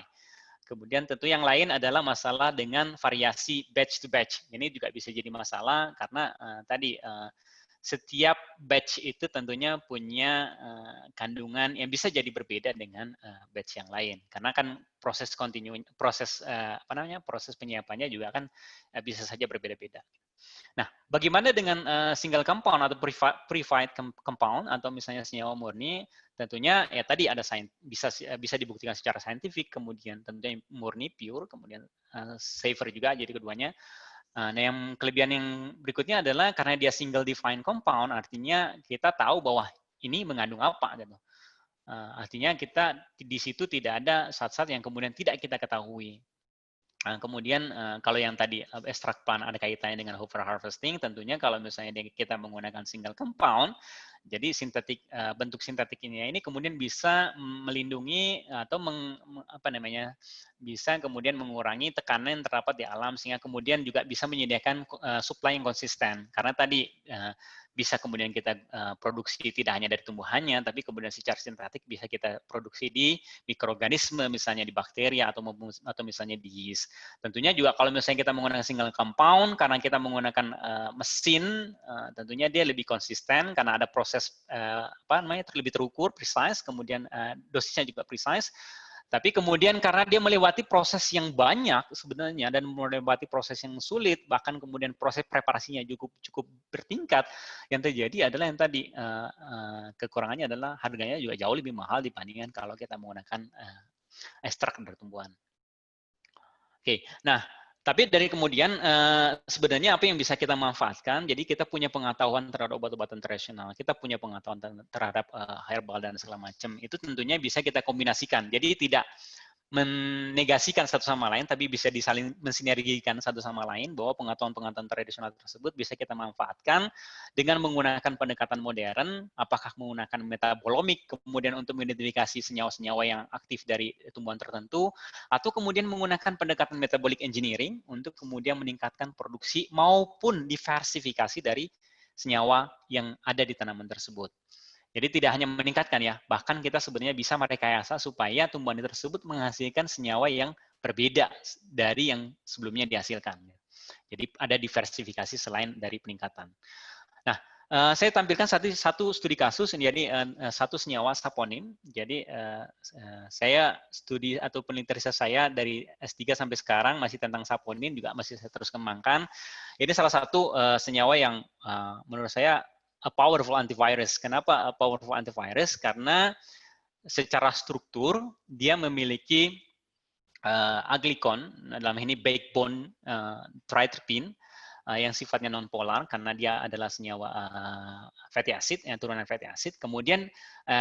Speaker 1: Kemudian tentu yang lain adalah masalah dengan variasi batch to batch. Ini juga bisa jadi masalah karena tadi setiap batch itu tentunya punya kandungan yang bisa jadi berbeda dengan batch yang lain. Karena kan proses penyiapannya juga kan bisa saja berbeda-beda. Nah, bagaimana dengan single compound atau purified compound atau misalnya senyawa murni? Tentunya ya tadi ada bisa dibuktikan secara saintifik, kemudian tentunya murni pure, kemudian safer juga jadi keduanya. Nah, yang kelebihan yang berikutnya adalah karena dia single defined compound, artinya kita tahu bahwa ini mengandung apa gitu. Artinya kita di situ tidak ada zat-zat yang kemudian tidak kita ketahui. Kemudian kalau yang tadi ekstrak plant ada kaitannya dengan over harvesting, tentunya kalau misalnya kita menggunakan single compound, jadi bentuk sintetiknya ini kemudian bisa melindungi atau bisa kemudian mengurangi tekanan yang terdapat di alam sehingga kemudian juga bisa menyediakan supply yang konsisten. Karena tadi bisa kemudian kita produksi tidak hanya dari tumbuhannya, tapi kemudian secara sintetik bisa kita produksi di mikroorganisme, misalnya di bakteri atau misalnya di yeast. Tentunya juga kalau misalnya kita menggunakan single compound, karena kita menggunakan mesin, tentunya dia lebih konsisten karena ada proses lebih terukur, precise, kemudian dosisnya juga precise. Tapi kemudian karena dia melewati proses yang banyak sebenarnya dan melewati proses yang sulit, bahkan kemudian proses preparasinya cukup bertingkat, yang terjadi adalah yang tadi kekurangannya adalah harganya juga jauh lebih mahal dibandingkan kalau kita menggunakan ekstrak dari tumbuhan. Oke, nah tapi dari kemudian sebenarnya apa yang bisa kita manfaatkan? Jadi kita punya pengetahuan terhadap obat-obatan tradisional, kita punya pengetahuan terhadap herbal dan segala macam. Itu tentunya bisa kita kombinasikan. Jadi tidak menegasikan satu sama lain, tapi bisa disaling mensinergikan satu sama lain, bahwa pengetahuan-pengetahuan tradisional tersebut bisa kita manfaatkan dengan menggunakan pendekatan modern, apakah menggunakan metabolomik, kemudian untuk mengidentifikasi senyawa-senyawa yang aktif dari tumbuhan tertentu, atau kemudian menggunakan pendekatan metabolic engineering untuk kemudian meningkatkan produksi maupun diversifikasi dari senyawa yang ada di tanaman tersebut. Jadi tidak hanya meningkatkan ya, bahkan kita sebenarnya bisa merekayasa supaya tumbuhan tersebut menghasilkan senyawa yang berbeda dari yang sebelumnya dihasilkan. Jadi ada diversifikasi selain dari peningkatan. Nah, saya tampilkan satu studi kasus, jadi satu senyawa saponin. Jadi saya studi atau penelitian saya dari S3 sampai sekarang masih tentang saponin, juga masih saya terus kembangkan. Ini salah satu senyawa yang menurut saya a powerful antivirus. Kenapa a powerful antivirus? Karena secara struktur dia memiliki aglikon, dalam ini backbone triterpene, yang sifatnya non-polar karena dia adalah senyawa fatty acid, turunan fatty acid. Kemudian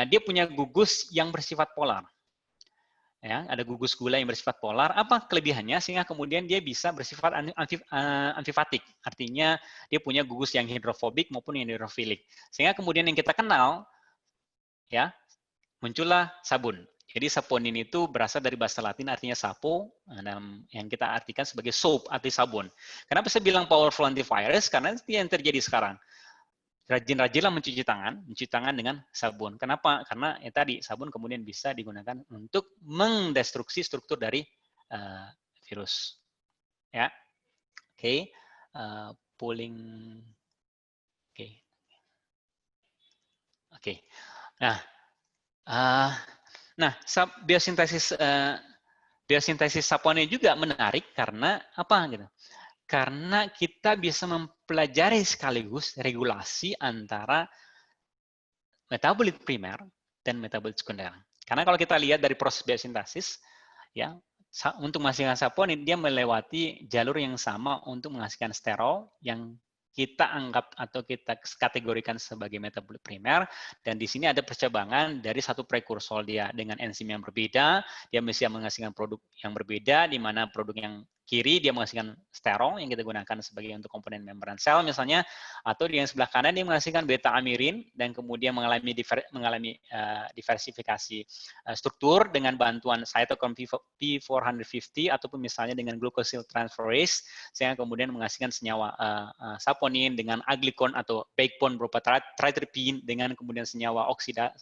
Speaker 1: dia punya gugus yang bersifat polar. Ya, ada gugus gula yang bersifat polar. Apa kelebihannya? Sehingga kemudian dia bisa bersifat amfifatik. Artinya dia punya gugus yang hidrofobik maupun yang hidrofilik. Sehingga kemudian yang kita kenal, ya, muncullah sabun. Jadi saponin itu berasal dari bahasa Latin artinya sapo, yang kita artikan sebagai soap, arti sabun. Kenapa saya bilang powerful antivirus? Karena itu yang terjadi sekarang. Rajin-rajinlah mencuci tangan dengan sabun. Kenapa? Karena ya tadi sabun kemudian bisa digunakan untuk mendestruksi struktur dari virus. Ya, oke, pulling, oke, oke. Nah, biosintesis saponin juga menarik karena apa gitu? Karena kita bisa mempelajari sekaligus regulasi antara metabolit primer dan metabolit sekunder. Karena kalau kita lihat dari proses biosintesis, ya, untuk menghasilkan saponin dia melewati jalur yang sama untuk menghasilkan sterol yang kita anggap atau kita kategorikan sebagai metabolit primer, dan di sini ada percabangan dari satu prekursor dia dengan enzim yang berbeda, dia bisa menghasilkan produk yang berbeda, di mana produk yang kiri dia menghasilkan sterol yang kita gunakan sebagai untuk komponen membran sel misalnya, atau di yang sebelah kanan dia menghasilkan beta amirin dan kemudian mengalami diversifikasi struktur dengan bantuan cytochrome P450 ataupun misalnya dengan glucosyl transferase, sehingga kemudian menghasilkan senyawa saponin dengan aglikon atau backbone berupa triterpene dengan kemudian senyawa oksida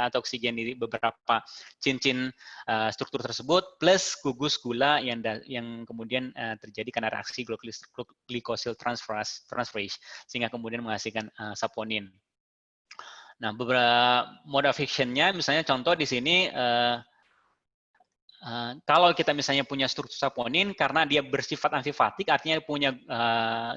Speaker 1: atau oksigen di beberapa cincin struktur tersebut, plus gugus gula yang kemudian terjadi karena reaksi glucosyl transferase, sehingga kemudian menghasilkan saponin. Nah, beberapa mode of action-nya, misalnya contoh di sini, kalau kita misalnya punya struktur saponin, karena dia bersifat amfifatik, artinya punya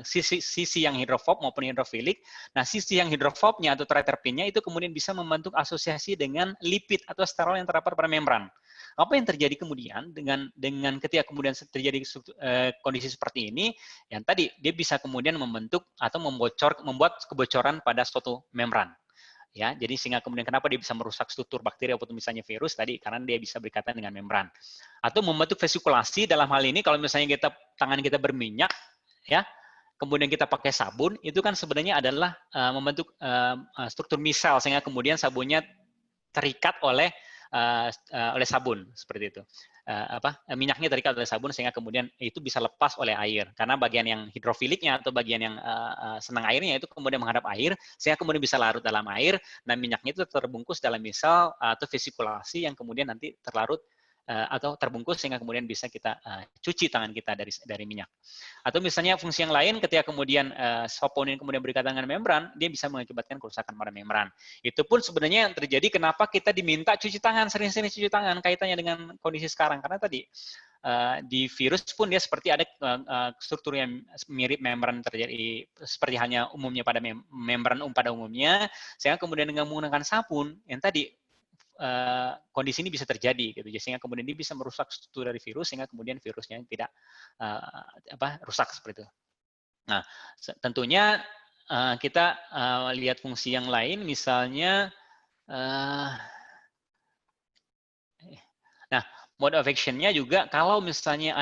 Speaker 1: sisi yang hidrofob maupun hidrofilik. Nah, sisi yang hidrofobnya atau triterpene-nya itu kemudian bisa membentuk asosiasi dengan lipid atau sterol yang terdapat pada membran. Apa yang terjadi kemudian dengan ketika kemudian terjadi kondisi seperti ini, yang tadi dia bisa kemudian membentuk atau membuat kebocoran pada suatu membran. Ya, jadi sehingga kemudian kenapa dia bisa merusak struktur bakteri ataupun misalnya virus tadi, karena dia bisa berkaitan dengan membran. Atau membentuk vesikulasi, dalam hal ini kalau misalnya tangan kita berminyak, ya, kemudian kita pakai sabun, itu kan sebenarnya adalah membentuk struktur misel, sehingga kemudian sabunnya terikat oleh sabun seperti itu. Minyaknya terikat oleh sabun sehingga kemudian itu bisa lepas oleh air, karena bagian yang hidrofiliknya atau bagian yang senang airnya itu kemudian menghadap air sehingga kemudian bisa larut dalam air. Nah, minyaknya itu terbungkus dalam misel atau vesikulasi yang kemudian nanti terlarut atau terbungkus sehingga kemudian bisa kita cuci tangan kita dari minyak. Atau misalnya fungsi yang lain, ketika kemudian saponin kemudian berikatan dengan membran, dia bisa mengakibatkan kerusakan pada membran. Itu pun sebenarnya yang terjadi kenapa kita diminta cuci tangan, sering-sering cuci tangan, kaitannya dengan kondisi sekarang. Karena tadi di virus pun dia seperti ada struktur yang mirip membran terjadi seperti hanya umumnya pada membran pada umumnya, sehingga kemudian dengan menggunakan sabun yang tadi kondisi ini bisa terjadi gitu, sehingga kemudian dia bisa merusak struktur dari virus sehingga kemudian virusnya tidak rusak seperti itu. Nah, tentunya kita lihat fungsi yang lain, misalnya nah, Mode of action-nya juga kalau misalnya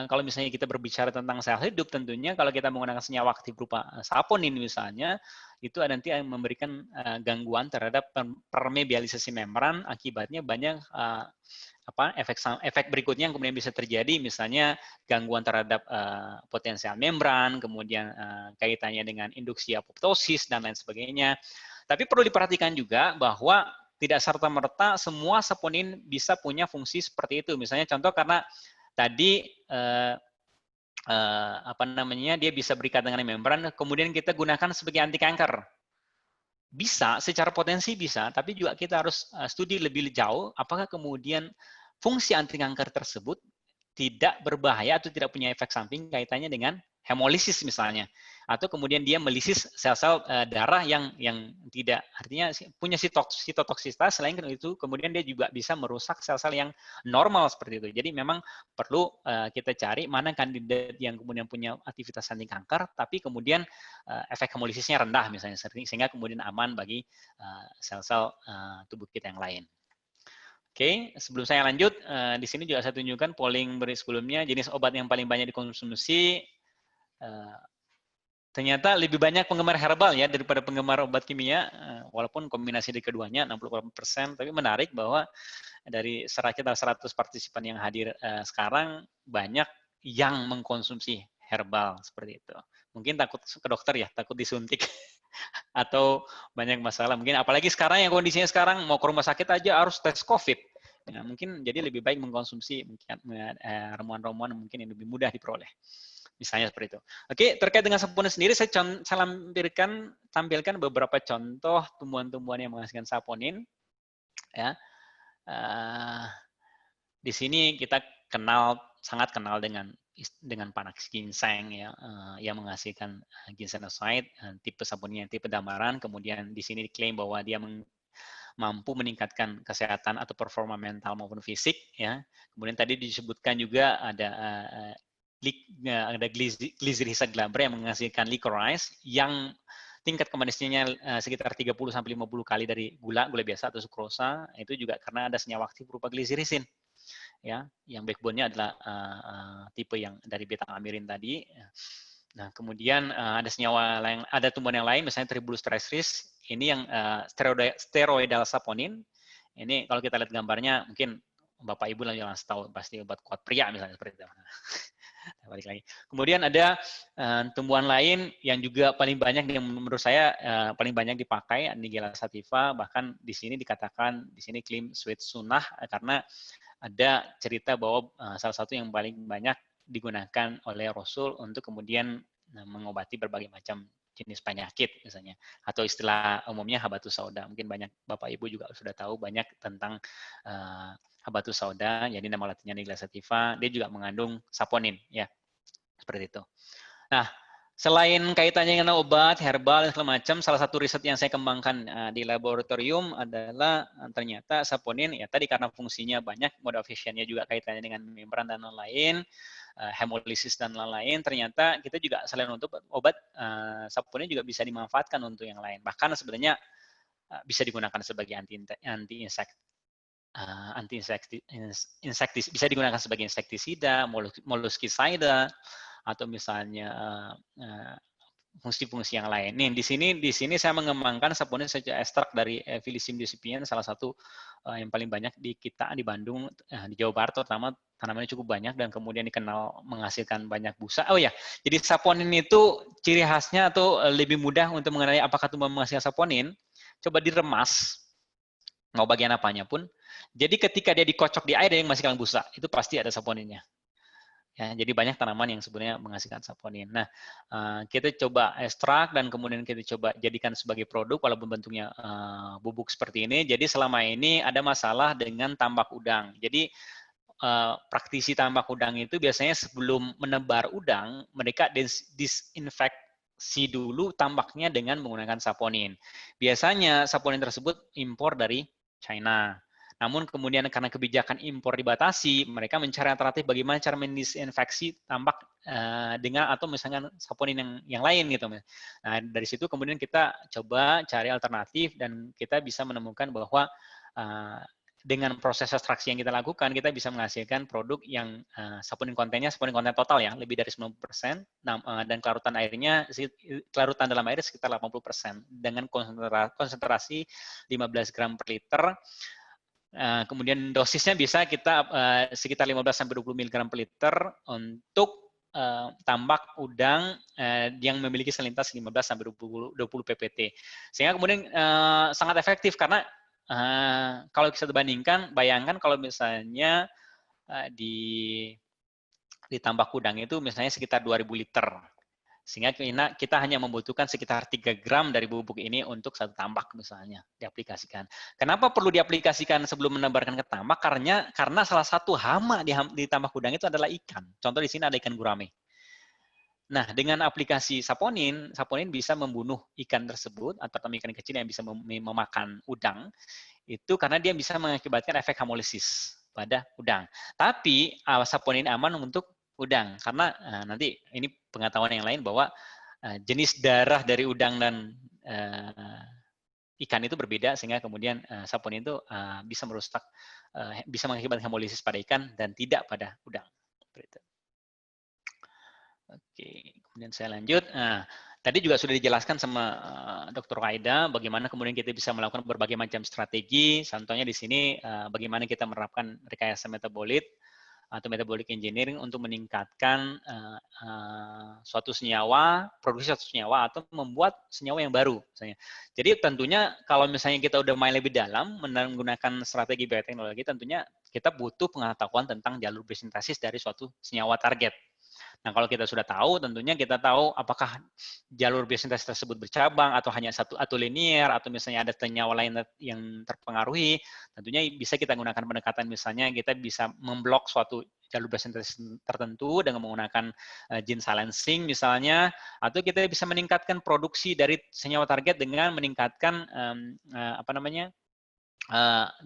Speaker 1: kalau misalnya kita berbicara tentang sel hidup, tentunya kalau kita menggunakan senyawa aktif berupa saponin misalnya, itu nanti memberikan gangguan terhadap permeabilisasi membran, akibatnya banyak efek berikutnya yang kemudian bisa terjadi, misalnya gangguan terhadap potensial membran, kemudian kaitannya dengan induksi apoptosis dan lain sebagainya. Tapi perlu diperhatikan juga bahwa tidak serta-merta semua saponin bisa punya fungsi seperti itu. Misalnya contoh karena tadi dia bisa berikat dengan membran, kemudian kita gunakan sebagai anti kanker. Bisa, secara potensi bisa, tapi juga kita harus studi lebih jauh apakah kemudian fungsi anti kanker tersebut tidak berbahaya atau tidak punya efek samping kaitannya dengan hemolisis misalnya, atau kemudian dia melisis sel-sel darah yang tidak, artinya punya sitotoksitas, selain itu kemudian dia juga bisa merusak sel-sel yang normal seperti itu. Jadi memang perlu kita cari mana kandidat yang kemudian punya aktivitas anti kanker, tapi kemudian efek hemolisisnya rendah misalnya, sehingga kemudian aman bagi sel-sel tubuh kita yang lain. Oke, sebelum saya lanjut, di sini juga saya tunjukkan polling sebelumnya, jenis obat yang paling banyak dikonsumsi, ternyata lebih banyak penggemar herbal ya daripada penggemar obat kimia, walaupun kombinasi di keduanya 60%, tapi menarik bahwa dari sekitar 100 partisipan yang hadir sekarang, banyak yang mengkonsumsi herbal seperti itu. Mungkin takut ke dokter ya, takut disuntik. Atau banyak masalah. Mungkin apalagi sekarang yang kondisinya sekarang mau ke rumah sakit aja harus tes COVID. Nah, mungkin jadi lebih baik mengkonsumsi ramuan-ramuan mungkin yang lebih mudah diperoleh. Misalnya seperti itu. Oke, terkait dengan saponin sendiri, saya tampilkan beberapa contoh tumbuhan-tumbuhan yang menghasilkan saponin. Ya, di sini kita sangat kenal dengan Panax ginseng ya, yang menghasilkan ginsenoside, tipe saponin tipe damaran. Kemudian di sini diklaim bahwa dia mampu meningkatkan kesehatan atau performa mental maupun fisik ya. Kemudian tadi disebutkan juga ada glycyrrhizide glabre yang menghasilkan licorice yang tingkat kemanisnya sekitar 30 sampai 50 kali dari gula biasa atau sukrosa. Itu juga karena ada senyawa aktif berupa glycyrrhizin. Ya, yang backbone-nya adalah tipe yang dari beta amirin tadi. Nah, kemudian ada senyawa lain, ada tumbuhan yang lain, misalnya Tribulus terrestris. Ini yang steroidal saponin. Ini kalau kita lihat gambarnya, mungkin Bapak Ibu langsung tahu pasti obat kuat pria misalnya seperti itu. Balik lagi. Kemudian ada tumbuhan lain yang juga paling banyak, yang menurut saya paling banyak dipakai, Nigella sativa. Bahkan di sini dikatakan, di sini klaim sweet sunnah karena ada cerita bahwa salah satu yang paling banyak digunakan oleh Rasul untuk kemudian mengobati berbagai macam jenis penyakit misalnya, atau istilah umumnya habatus sauda. Mungkin banyak Bapak Ibu juga sudah tahu banyak tentang habatus sauda, jadi nama latinnya Nigella sativa. Dia juga mengandung saponin ya, seperti itu. Nah, selain kaitannya dengan obat, herbal, dan segala macam, salah satu riset yang saya kembangkan di laboratorium adalah ternyata saponin, ya tadi karena fungsinya banyak, mode of action-nya juga kaitannya dengan membran dan lain-lain, hemolisis dan lain-lain, ternyata kita juga selain untuk obat, saponin juga bisa dimanfaatkan untuk yang lain. Bahkan sebenarnya bisa digunakan sebagai bisa digunakan sebagai insektisida, molluscicida, atau misalnya fungsi-fungsi yang lain. Nih di sini saya mengembangkan saponin secara ekstrak dari Phylicium decipiens, salah satu yang paling banyak di Bandung, di Jawa Barat terutama, tanamannya cukup banyak dan kemudian dikenal menghasilkan banyak busa. Oh ya, jadi saponin itu ciri khasnya atau lebih mudah untuk mengenali apakah tumbuhan menghasilkan saponin, coba diremas, mau bagian apanya pun. Jadi ketika dia dikocok di air yang menghasilkan busa, itu pasti ada saponinnya. Ya, jadi banyak tanaman yang sebenarnya menghasilkan saponin. Nah, kita coba ekstrak dan kemudian kita coba jadikan sebagai produk walaupun bentuknya bubuk seperti ini. Jadi selama ini ada masalah dengan tambak udang. Jadi praktisi tambak udang itu biasanya sebelum menebar udang, mereka disinfeksi dulu tambaknya dengan menggunakan saponin. Biasanya saponin tersebut impor dari China. Namun kemudian karena kebijakan impor dibatasi, mereka mencari alternatif bagaimana cara mendisinfeksi tambak dengan atau misalnya saponin yang lain gitu. Nah, dari situ kemudian kita coba cari alternatif dan kita bisa menemukan bahwa dengan proses ekstraksi yang kita lakukan, kita bisa menghasilkan produk yang saponin konten total ya, lebih dari 90%, dan kelarutan dalam air sekitar 80%, dengan konsentrasi 15 gram per liter. Kemudian dosisnya bisa kita sekitar 15-20 mg per liter untuk tambak udang yang memiliki salintas 15-20 ppt. Sehingga kemudian sangat efektif karena kalau bisa bayangkan kalau misalnya di tambak udang itu misalnya sekitar 2.000 liter. Sehingga kita hanya membutuhkan sekitar 3 gram dari bubuk ini untuk satu tambak misalnya diaplikasikan. Kenapa perlu diaplikasikan sebelum menebarkan ke tambak? Karena salah satu hama di tambak udang itu adalah ikan. Contoh di sini ada ikan gurame. Nah, dengan aplikasi saponin bisa membunuh ikan tersebut atau ikan kecil yang bisa memakan udang. Itu karena dia bisa mengakibatkan efek hemolysis pada udang. Tapi saponin aman untuk udang karena nanti ini pengetahuan yang lain bahwa jenis darah dari udang dan ikan itu berbeda sehingga kemudian saponin itu bisa merusak, bisa mengakibatkan hemolisis pada ikan dan tidak pada udang. Oke, kemudian saya lanjut. Nah, tadi juga sudah dijelaskan sama Dr. Aida bagaimana kemudian kita bisa melakukan berbagai macam strategi. Contohnya di sini bagaimana kita menerapkan rekayasa metabolit atau metabolic engineering untuk meningkatkan suatu senyawa, produksi suatu senyawa atau membuat senyawa yang baru misalnya. Jadi tentunya kalau misalnya kita udah main lebih dalam menggunakan strategi bioteknologi, tentunya kita butuh pengetahuan tentang jalur biosintesis dari suatu senyawa target. Nah, kalau kita sudah tahu, tentunya kita tahu apakah jalur biosintesis tersebut bercabang atau hanya satu atau linear atau misalnya ada senyawa lain yang terpengaruhi. Tentunya bisa kita gunakan pendekatan misalnya kita bisa memblok suatu jalur biosintesis tertentu dengan menggunakan gene silencing misalnya, atau kita bisa meningkatkan produksi dari senyawa target dengan meningkatkan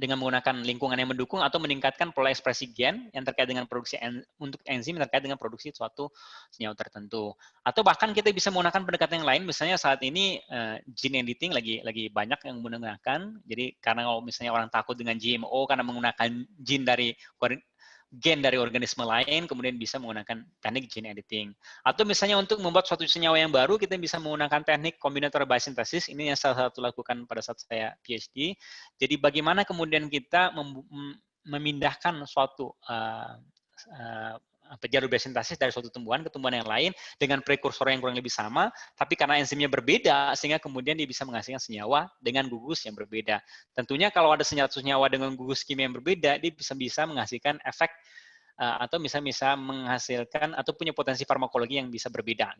Speaker 1: dengan menggunakan lingkungan yang mendukung atau meningkatkan pola ekspresi gen yang terkait dengan produksi untuk enzim terkait dengan produksi suatu senyawa tertentu. Atau bahkan kita bisa menggunakan pendekatan yang lain, misalnya saat ini gene editing lagi banyak yang menggunakan. Jadi karena kalau misalnya orang takut dengan GMO karena menggunakan gen dari organisme lain, kemudian bisa menggunakan teknik gene editing. Atau misalnya untuk membuat suatu senyawa yang baru, kita bisa menggunakan teknik kombinator biosynthesis. Ini yang salah satu lakukan pada saat saya PhD. Jadi bagaimana kemudian kita memindahkan suatu jalur biosintesis dari suatu tumbuhan ke tumbuhan yang lain dengan prekursor yang kurang lebih sama, tapi karena enzimnya berbeda, sehingga kemudian dia bisa menghasilkan senyawa dengan gugus yang berbeda. Tentunya kalau ada senyawa dengan gugus kimia yang berbeda, dia bisa menghasilkan efek atau bisa menghasilkan atau punya potensi farmakologi yang bisa berbeda.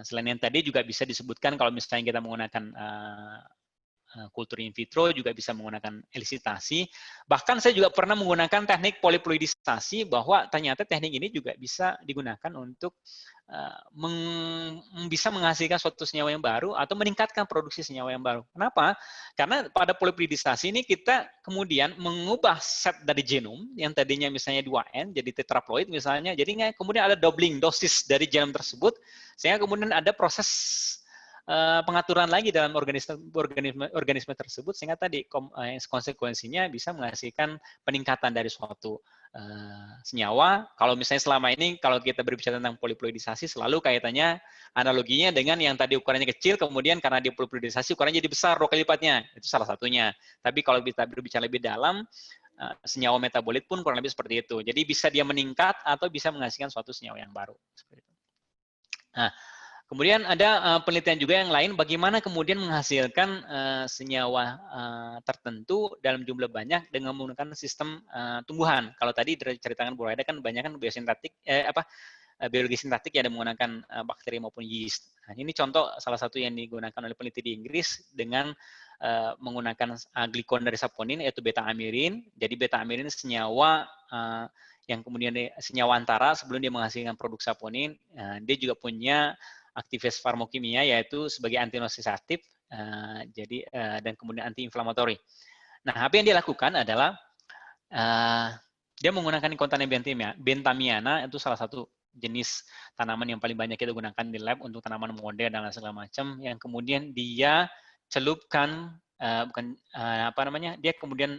Speaker 1: Selain yang tadi juga bisa disebutkan kalau misalnya kita menggunakan kultur in vitro juga bisa menggunakan elisitasi. Bahkan saya juga pernah menggunakan teknik poliploidisasi bahwa ternyata teknik ini juga bisa digunakan untuk bisa menghasilkan suatu senyawa yang baru atau meningkatkan produksi senyawa yang baru. Kenapa? Karena pada poliploidisasi ini kita kemudian mengubah set dari genom yang tadinya misalnya 2N jadi tetraploid misalnya, jadi kemudian ada doubling dosis dari genom tersebut sehingga kemudian ada proses pengaturan lagi dalam organisme tersebut sehingga tadi konsekuensinya bisa menghasilkan peningkatan dari suatu senyawa. Kalau misalnya selama ini kalau kita berbicara tentang poliploidisasi selalu kaitannya analoginya dengan yang tadi ukurannya kecil kemudian karena dia poliploidisasi ukurannya jadi besar 2 kali lipatnya. Itu salah satunya. Tapi kalau kita berbicara lebih dalam senyawa metabolit pun kurang lebih seperti itu. Jadi bisa dia meningkat atau bisa menghasilkan suatu senyawa yang baru. Seperti itu. Nah, kemudian ada penelitian juga yang lain, bagaimana kemudian menghasilkan senyawa tertentu dalam jumlah banyak dengan menggunakan sistem tumbuhan. Kalau tadi diceritakan Bu Raida kan banyak kan biosintetik, biologi sintetik yang menggunakan bakteri maupun yeast. Nah, ini contoh salah satu yang digunakan oleh peneliti di Inggris dengan menggunakan glikon dari saponin yaitu beta amirin. Jadi beta amirin senyawa yang kemudian senyawa antara sebelum dia menghasilkan produk saponin, dia juga punya aktivitas farmakimia yaitu sebagai antinosisatif, dan kemudian antiinflamatori. Nah, apa yang dia lakukan adalah dia menggunakan kontanen bentamiana, itu salah satu jenis tanaman yang paling banyak kita gunakan di lab untuk tanaman model dan segala macam, yang kemudian dia celupkan dia kemudian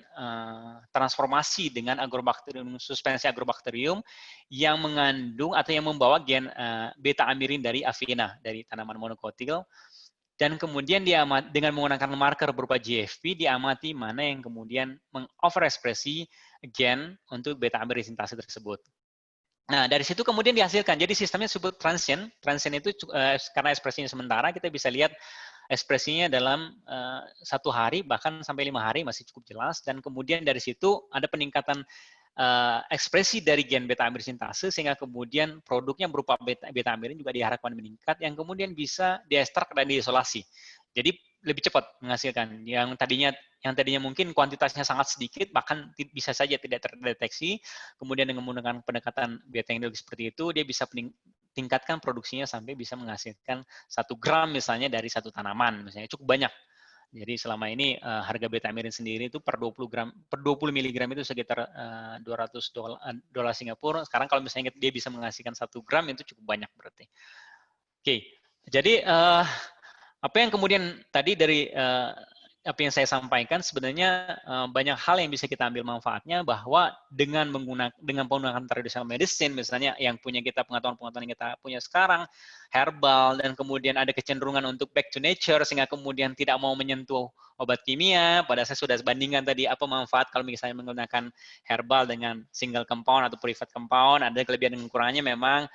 Speaker 1: transformasi dengan agrobakterium, suspensi agrobakterium yang mengandung atau yang membawa gen beta amirin dari Avena, dari tanaman monokotil. Dan kemudian dengan menggunakan marker berupa GFP, diamati mana yang kemudian mengoverekspresi gen untuk beta amirin sintase tersebut. Nah, dari situ kemudian dihasilkan. Jadi sistemnya disebut transient. Transient itu karena ekspresinya sementara, kita bisa lihat ekspresinya dalam 1 hari, bahkan sampai 5 hari masih cukup jelas. Dan kemudian dari situ ada peningkatan ekspresi dari gen beta amirin sintase, sehingga kemudian produknya berupa beta amirin juga diharapkan meningkat, yang kemudian bisa diekstrak dan diisolasi. Jadi lebih cepat menghasilkan. Yang tadinya mungkin kuantitasnya sangat sedikit, bahkan bisa saja tidak terdeteksi. Kemudian dengan menggunakan pendekatan bioteknologi seperti itu, dia bisa tingkatkan produksinya sampai bisa menghasilkan 1 gram misalnya dari satu tanaman, misalnya cukup banyak. Jadi selama ini harga beta amirin sendiri itu per 20 mg itu sekitar $200 Singapura. Sekarang kalau misalnya dia bisa menghasilkan 1 gram itu cukup banyak berarti. Oke, jadi apa yang kemudian tadi dari apa yang saya sampaikan sebenarnya banyak hal yang bisa kita ambil manfaatnya, bahwa dengan penggunaan traditional medicine misalnya yang punya kita pengetahuan yang kita punya sekarang, herbal, dan kemudian ada kecenderungan untuk back to nature sehingga kemudian tidak mau menyentuh obat kimia. Pada saya sudah bandingkan tadi apa manfaat kalau misalnya menggunakan herbal dengan single compound atau private compound, ada kelebihan dan kekurangannya memang.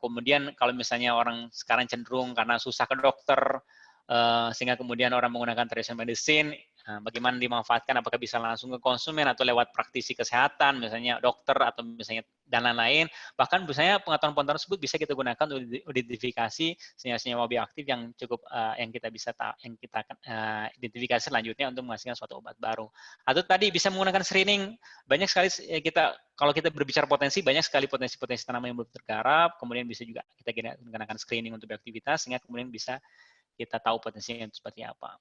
Speaker 1: Kemudian kalau misalnya orang sekarang cenderung karena susah ke dokter, sehingga kemudian orang menggunakan traditional medicine, bagaimana dimanfaatkan, apakah bisa langsung ke konsumen atau lewat praktisi kesehatan, misalnya dokter atau misalnya dan lain-lain. Bahkan misalnya pengetahuan tersebut bisa kita gunakan untuk identifikasi senyawa-senyawa bioaktif yang cukup yang kita identifikasi selanjutnya untuk menghasilkan suatu obat baru. Atau tadi bisa menggunakan screening. Banyak sekali kalau kita berbicara potensi, banyak sekali potensi-potensi tanaman yang belum tergarap. Kemudian bisa juga kita gunakan screening untuk bioaktivitas sehingga kemudian bisa kita tahu potensinya seperti apa.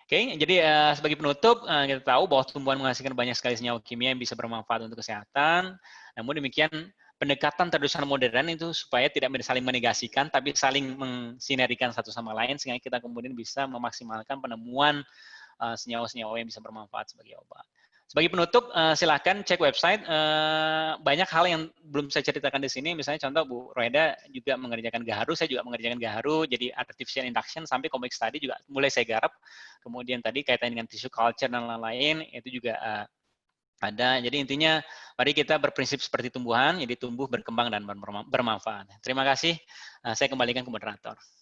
Speaker 1: Oke, jadi sebagai penutup, kita tahu bahwa tumbuhan menghasilkan banyak sekali senyawa kimia yang bisa bermanfaat untuk kesehatan. Namun demikian, pendekatan tradisional modern itu supaya tidak saling menegasikan, tapi saling mensinergikan satu sama lain, sehingga kita kemudian bisa memaksimalkan penemuan senyawa-senyawa yang bisa bermanfaat sebagai obat. Sebagai penutup, silakan cek website. Banyak hal yang belum saya ceritakan di sini. Misalnya contoh Bu Roeda juga mengerjakan gaharu, saya juga mengerjakan gaharu, jadi artificial induction sampai comic study juga mulai saya garap. Kemudian tadi kaitan dengan tissue culture dan lain-lain, itu juga ada. Jadi intinya, mari kita berprinsip seperti tumbuhan, jadi tumbuh, berkembang, dan bermanfaat. Terima kasih. Saya kembalikan ke moderator.